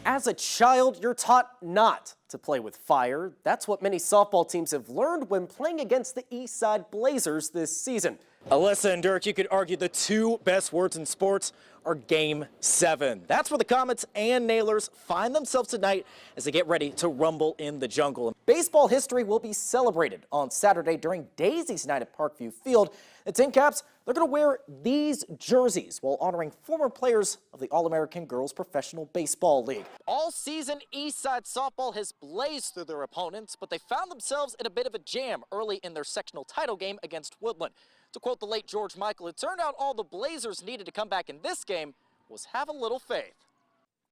As a child, you're taught not to play with fire. That's what many softball teams have learned when playing against the Eastside Blazers this season. Alyssa and Dirk, you could argue the two best words in sports are Game 7. That's where the Comets and Nailers find themselves tonight as they get ready to rumble in the jungle. Baseball history will be celebrated on Saturday during Daisy's Night at Parkview Field. The Tin Caps, they're going to wear these jerseys while honoring former players of the All-American Girls Professional Baseball League. All season, Eastside softball has blazed through their opponents, but they found themselves in a bit of a jam early in their sectional title game against Woodland. To quote the late George Michael, it turned out all the Blazers needed to come back in this game was have a little faith.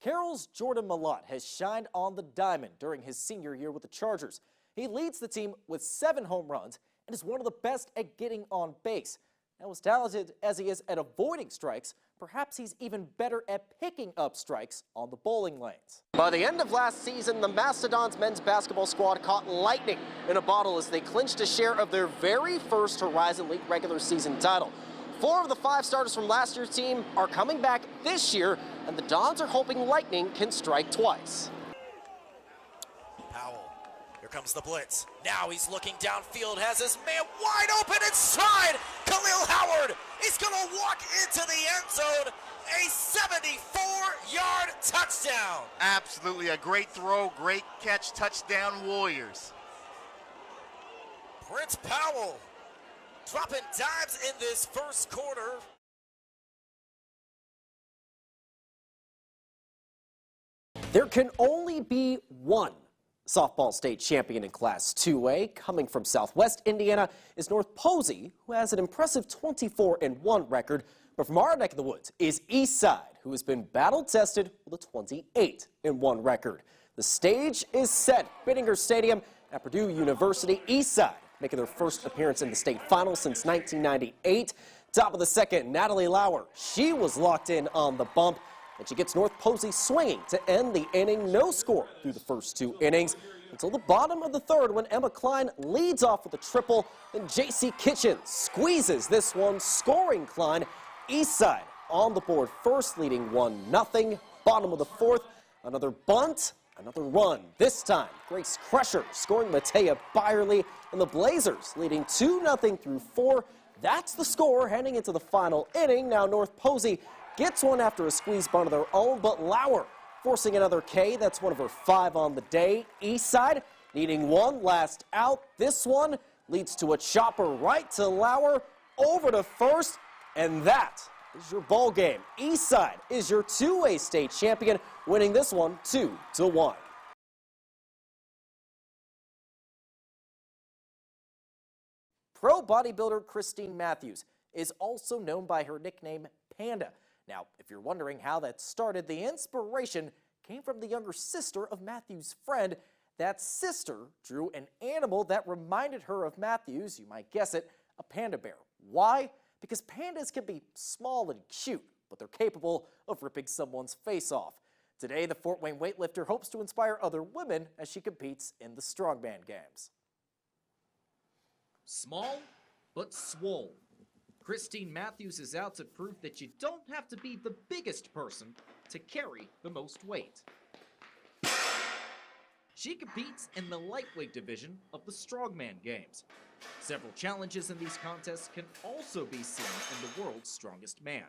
Carroll's Jordan Malott has shined on the diamond during his senior year with the Chargers. He leads the team with 7 home runs and is one of the best at getting on base. Now, as talented as he is at avoiding strikes, perhaps he's even better at picking up strikes on the bowling lanes. By the end of last season, the Mastodons men's basketball squad caught lightning in a bottle as they clinched a share of their very first Horizon League regular season title. 4 of the 5 starters from last year's team are coming back this year, and the Dons are hoping lightning can strike twice. Powell, here comes the blitz. Now he's looking downfield, has his man wide open inside. Khalil Howard, he's gonna walk into the end zone. A 74-yard touchdown. Absolutely, a great throw, great catch, touchdown Warriors. Prince Powell dropping dimes in this first quarter. There can only be one softball state champion in Class 2A. Coming from Southwest Indiana is North Posey, who has an impressive 24-1 record. But from our neck of the woods is Eastside, who has been battle-tested with a 28-1 record. The stage is set. Bittinger Stadium at Purdue University. Eastside making their first appearance in the state final since 1998. Top of the second, Natalie Lauer. She was locked in on the bump, and she gets North Posey swinging to end the inning. No score through the first 2 innings until the bottom of the third when Emma Klein leads off with a triple. Then J.C. Kitchens squeezes this one, scoring Klein. Eastside on the board first, leading 1-0. Bottom of the fourth, another bunt, another run. This time, Grace Crusher scoring Matea Byerly, and the Blazers leading 2-0 through 4. That's the score heading into the final inning. Now North Posey gets one after a squeeze bunt of their own, but Lauer forcing another K. That's one of her 5 on the day. Eastside needing one last out. This one leads to a chopper right to Lauer, over to first, and that is your ball game. Eastside is your 2A state champion, winning this one 2-1. Pro bodybuilder Christine Matthews is also known by her nickname Panda. Now, if you're wondering how that started, the inspiration came from the younger sister of Matthews' friend. That sister drew an animal that reminded her of Matthews, you might guess it, a panda bear. Why? Because pandas can be small and cute, but they're capable of ripping someone's face off. Today, the Fort Wayne weightlifter hopes to inspire other women as she competes in the strongman games. Small, but swole. Christine Matthews is out to prove that you don't have to be the biggest person to carry the most weight. She competes in the lightweight division of the strongman games. Several challenges in these contests can also be seen in the world's strongest man.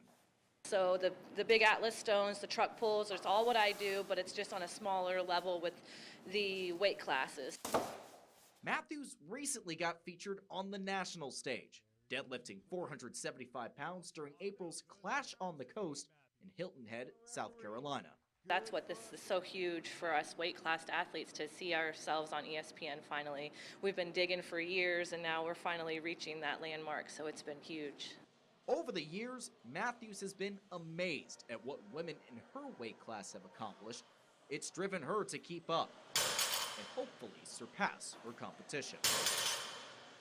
So the big Atlas stones, the truck pulls, it's all what I do, but it's just on a smaller level with the weight classes. Matthews recently got featured on the national stage, deadlifting 475 pounds during April's Clash on the Coast in Hilton Head, South Carolina. That's what this is so huge for us weight-classed athletes, to see ourselves on ESPN finally. We've been digging for years, and now we're finally reaching that landmark, so it's been huge. Over the years, Matthews has been amazed at what women in her weight class have accomplished. It's driven her to keep up and hopefully surpass her competition.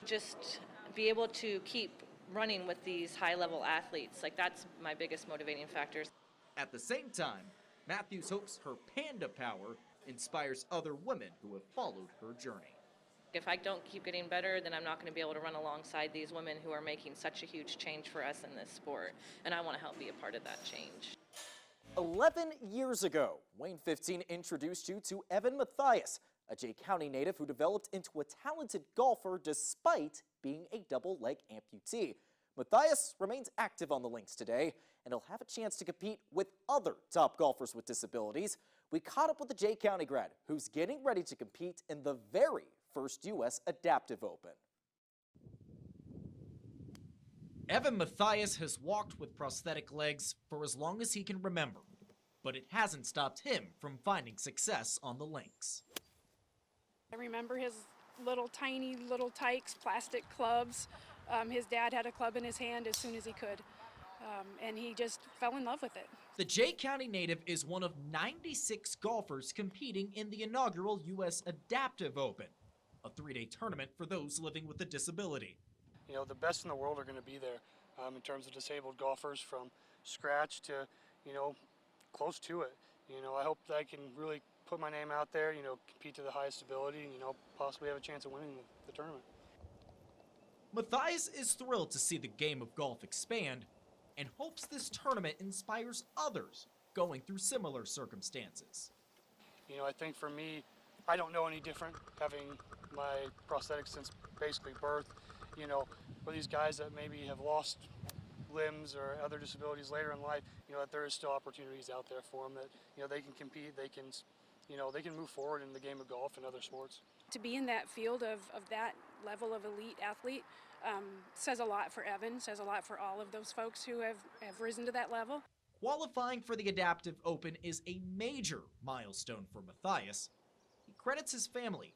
Just be able to keep running with these high-level athletes, like that's my biggest motivating factor. At the same time, Matthews hopes her panda power inspires other women who have followed her journey. If I don't keep getting better, then I'm not going to be able to run alongside these women who are making such a huge change for us in this sport, and I want to help be a part of that change. 11 years ago, WANE-15 introduced you to Evan Matthias, a Jay County native who developed into a talented golfer despite being a double-leg amputee. Matthias remains active on the links today, and he'll have a chance to compete with other top golfers with disabilities. We caught up with the Jay County grad, who's getting ready to compete in the very first U.S. Adaptive Open. Evan Matthias has walked with prosthetic legs for as long as he can remember, but it hasn't stopped him from finding success on the links. I remember his tiny little tykes, plastic clubs. His dad had a club in his hand as soon as he could, and he just fell in love with it. The Jay County native is one of 96 golfers competing in the inaugural U.S. Adaptive Open, a 3-day tournament for those living with a disability. You know, the best in the world are going to be there in terms of disabled golfers, from scratch to, close to it. I hope that I can really put my name out there, compete to the highest ability, and, possibly have a chance of winning the tournament. Matthias is thrilled to see the game of golf expand and hopes this tournament inspires others going through similar circumstances. I think for me, I don't know any different, having my prosthetics since basically birth. For these guys that maybe have lost limbs or other disabilities later in life, that there is still opportunities out there for them that, they can compete, they can move forward in the game of golf and other sports. To be in that field of that level of elite athlete says a lot for Evan, says a lot for all of those folks who have risen to that level. Qualifying for the Adaptive Open is a major milestone for Matthias. He credits his family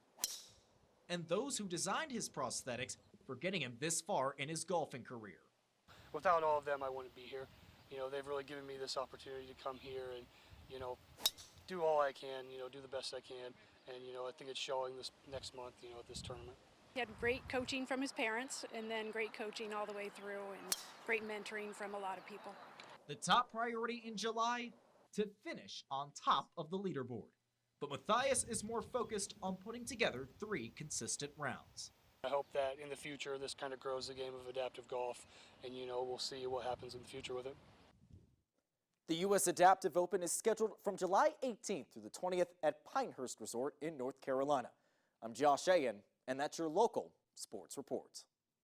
and those who designed his prosthetics for getting him this far in his golfing career. Without all of them, I wouldn't be here. They've really given me this opportunity to come here and, do all I can, do the best I can. And, I think it's showing this next month, at this tournament. He had great coaching from his parents, and then great coaching all the way through, and great mentoring from a lot of people. The top priority in July, to finish on top of the leaderboard. But Matthias is more focused on putting together 3 consistent rounds. I hope that in the future this kind of grows the game of adaptive golf, and we'll see what happens in the future with it. The U.S. Adaptive Open is scheduled from July 18th through the 20th at Pinehurst Resort in North Carolina. I'm Josh Ayen, and that's your local sports report.